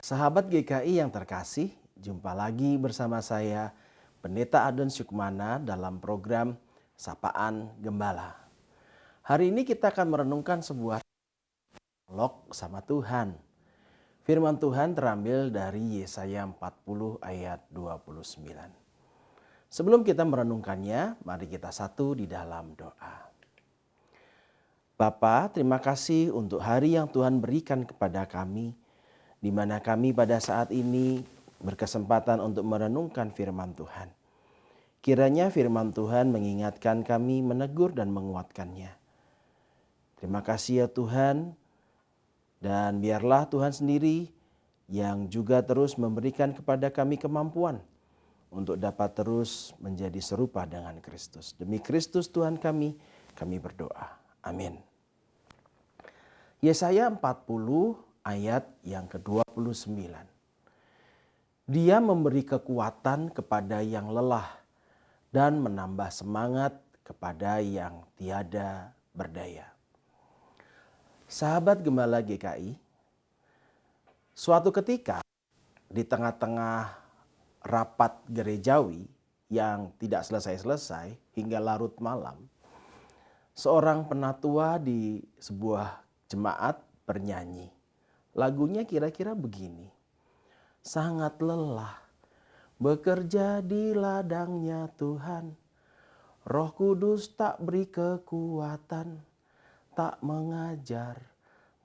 Sahabat GKI yang terkasih, jumpa lagi bersama saya, Pendeta Adon Syukmana dalam program Sapaan Gembala. Hari ini kita akan merenungkan sebuah dialog sama Tuhan. Firman Tuhan terambil dari Yesaya 40 ayat 29. Sebelum kita merenungkannya, mari kita satu di dalam doa. Bapa, terima kasih untuk hari yang Tuhan berikan kepada kami, di mana kami pada saat ini berkesempatan untuk merenungkan firman Tuhan. Kiranya firman Tuhan mengingatkan kami, menegur dan menguatkannya. Terima kasih ya Tuhan, dan biarlah Tuhan sendiri yang juga terus memberikan kepada kami kemampuan untuk dapat terus menjadi serupa dengan Kristus. Demi Kristus Tuhan kami berdoa. Amin. Yesaya 40 ayat yang ke-29. Dia memberi kekuatan kepada yang lelah dan menambah semangat kepada yang tiada berdaya. Sahabat Gembala GKI, suatu ketika di tengah-tengah rapat gerejawi yang tidak selesai-selesai hingga larut malam, seorang penatua di sebuah jemaat bernyanyi. Lagunya kira-kira begini. Sangat lelah bekerja di ladangnya Tuhan. Roh Kudus tak beri kekuatan, tak mengajar,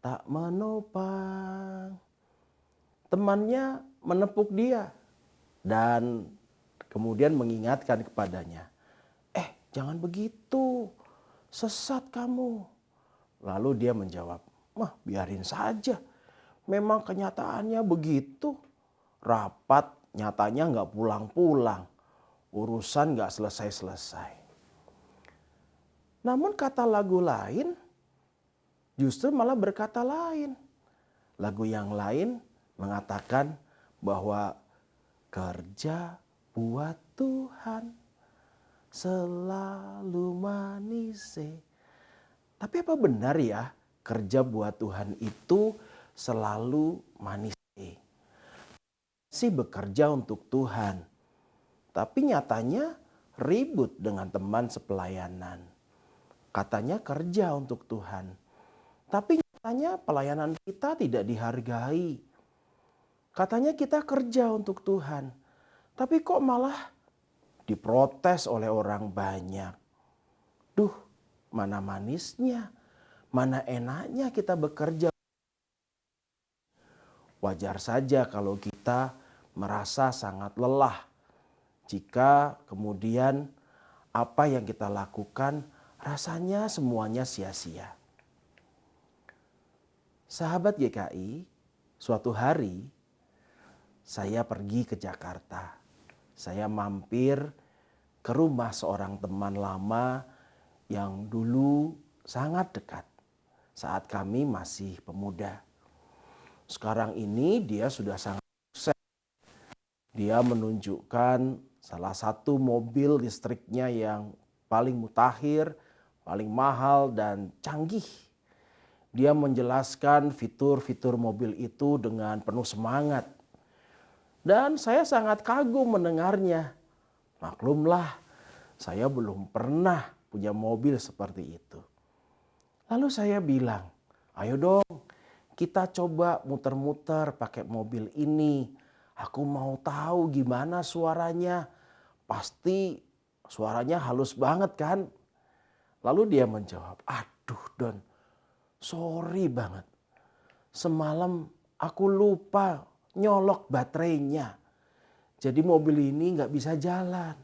tak menopang. Temannya menepuk dia dan kemudian mengingatkan kepadanya. Jangan begitu, sesat kamu. Lalu dia menjawab, biarin saja. Memang kenyataannya begitu. Rapat nyatanya nggak pulang-pulang. Urusan nggak selesai-selesai. Namun kata lagu lain justru malah berkata lain. Lagu yang lain mengatakan bahwa kerja buat Tuhan selalu manis. Tapi apa benar ya kerja buat Tuhan itu selalu manis? Si bekerja untuk Tuhan, tapi nyatanya ribut dengan teman sepelayanan. Katanya kerja untuk Tuhan, tapi nyatanya pelayanan kita tidak dihargai. Katanya kita kerja untuk Tuhan, tapi kok malah diprotes oleh orang banyak. Duh, mana manisnya, mana enaknya kita bekerja. Wajar saja kalau kita merasa sangat lelah jika kemudian apa yang kita lakukan rasanya semuanya sia-sia. Sahabat GKI, suatu hari saya pergi ke Jakarta. Saya mampir ke rumah seorang teman lama yang dulu sangat dekat saat kami masih pemuda. Sekarang ini dia sudah sangat sukses. Dia menunjukkan salah satu mobil listriknya yang paling mutakhir, paling mahal dan canggih. Dia menjelaskan fitur-fitur mobil itu dengan penuh semangat. Dan saya sangat kagum mendengarnya. Maklumlah, saya belum pernah punya mobil seperti itu. Lalu saya bilang, ayo dong kita coba muter-muter pakai mobil ini. Aku mau tahu gimana suaranya. Pasti suaranya halus banget kan? Lalu dia menjawab, aduh Don, sorry banget. Semalam aku lupa nyolok baterainya. Jadi mobil ini gak bisa jalan.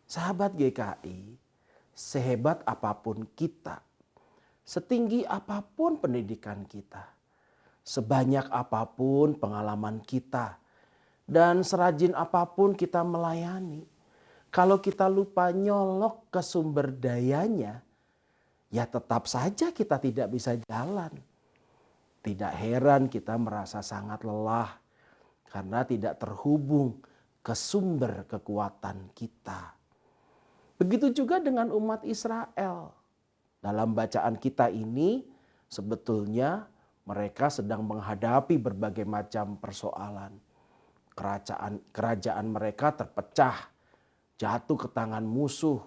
Sahabat GKI, sehebat apapun kita, setinggi apapun pendidikan kita, sebanyak apapun pengalaman kita, dan serajin apapun kita melayani, kalau kita lupa nyolok ke sumber dayanya, ya tetap saja kita tidak bisa jalan. Tidak heran kita merasa sangat lelah karena tidak terhubung ke sumber kekuatan kita. Begitu juga dengan umat Israel. Dalam bacaan kita ini sebetulnya Mereka sedang menghadapi berbagai macam persoalan. Kerajaan mereka terpecah, jatuh ke tangan musuh,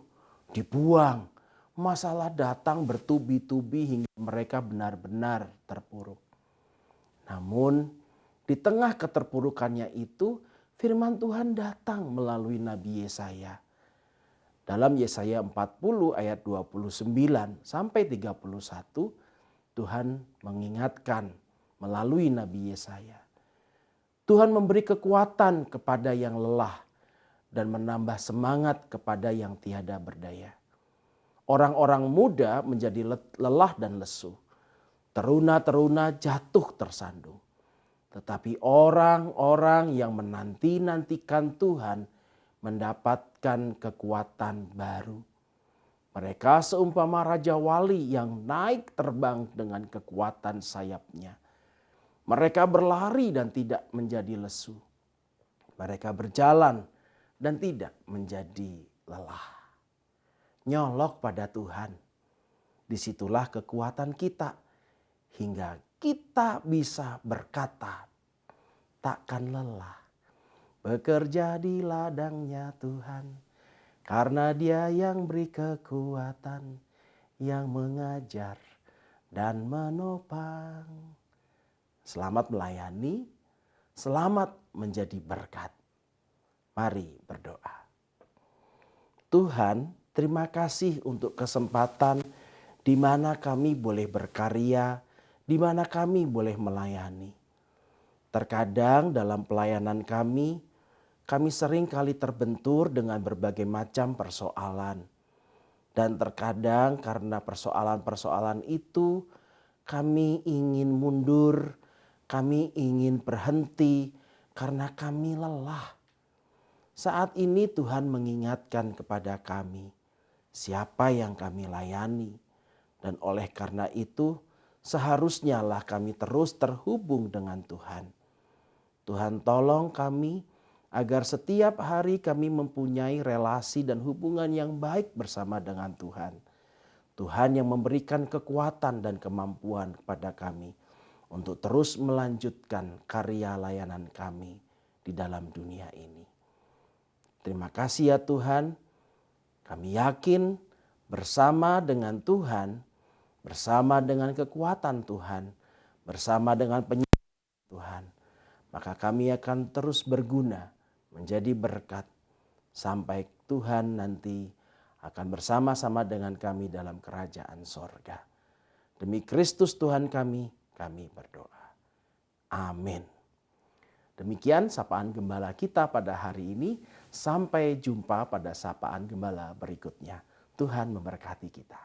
dibuang. Masalah datang bertubi-tubi hingga mereka benar-benar terpuruk. Namun di tengah keterpurukannya itu, firman Tuhan datang melalui Nabi Yesaya. Dalam Yesaya 40 ayat 29 sampai 31, Tuhan mengingatkan melalui Nabi Yesaya. Tuhan memberi kekuatan kepada yang lelah dan menambah semangat kepada yang tiada berdaya. Orang-orang muda menjadi lelah dan lesu. Teruna-teruna jatuh tersandung. Tetapi orang-orang yang menanti-nantikan Tuhan mendapatkan kekuatan baru. Mereka seumpama Raja Wali yang naik terbang dengan kekuatan sayapnya. Mereka berlari dan tidak menjadi lesu. Mereka berjalan dan tidak menjadi lelah. Nyolok pada Tuhan. Disitulah kekuatan kita. Hingga kita bisa berkata, takkan lelah. Bekerja di ladangnya Tuhan. Karena Dia yang beri kekuatan, yang mengajar dan menopang. Selamat melayani, selamat menjadi berkat. Mari berdoa. Tuhan, terima kasih untuk kesempatan di mana kami boleh berkarya, di mana kami boleh melayani. Terkadang dalam pelayanan kami sering kali terbentur dengan berbagai macam persoalan. Dan terkadang karena persoalan-persoalan itu kami ingin mundur, kami ingin berhenti karena kami lelah. Saat ini Tuhan mengingatkan kepada kami siapa yang kami layani. Dan oleh karena itu seharusnya lah kami terus terhubung dengan Tuhan. Tuhan tolong kami agar setiap hari kami mempunyai relasi dan hubungan yang baik bersama dengan Tuhan. Tuhan yang memberikan kekuatan dan kemampuan kepada kami untuk terus melanjutkan karya layanan kami di dalam dunia ini. Terima kasih ya Tuhan, kami yakin bersama dengan Tuhan, bersama dengan kekuatan Tuhan, bersama dengan penyertaan Tuhan, maka kami akan terus berguna menjadi berkat sampai Tuhan nanti akan bersama-sama dengan kami dalam kerajaan sorga. Demi Kristus Tuhan kami berdoa. Amin. Demikian sapaan gembala kita pada hari ini. Sampai jumpa pada sapaan gembala berikutnya. Tuhan memberkati kita.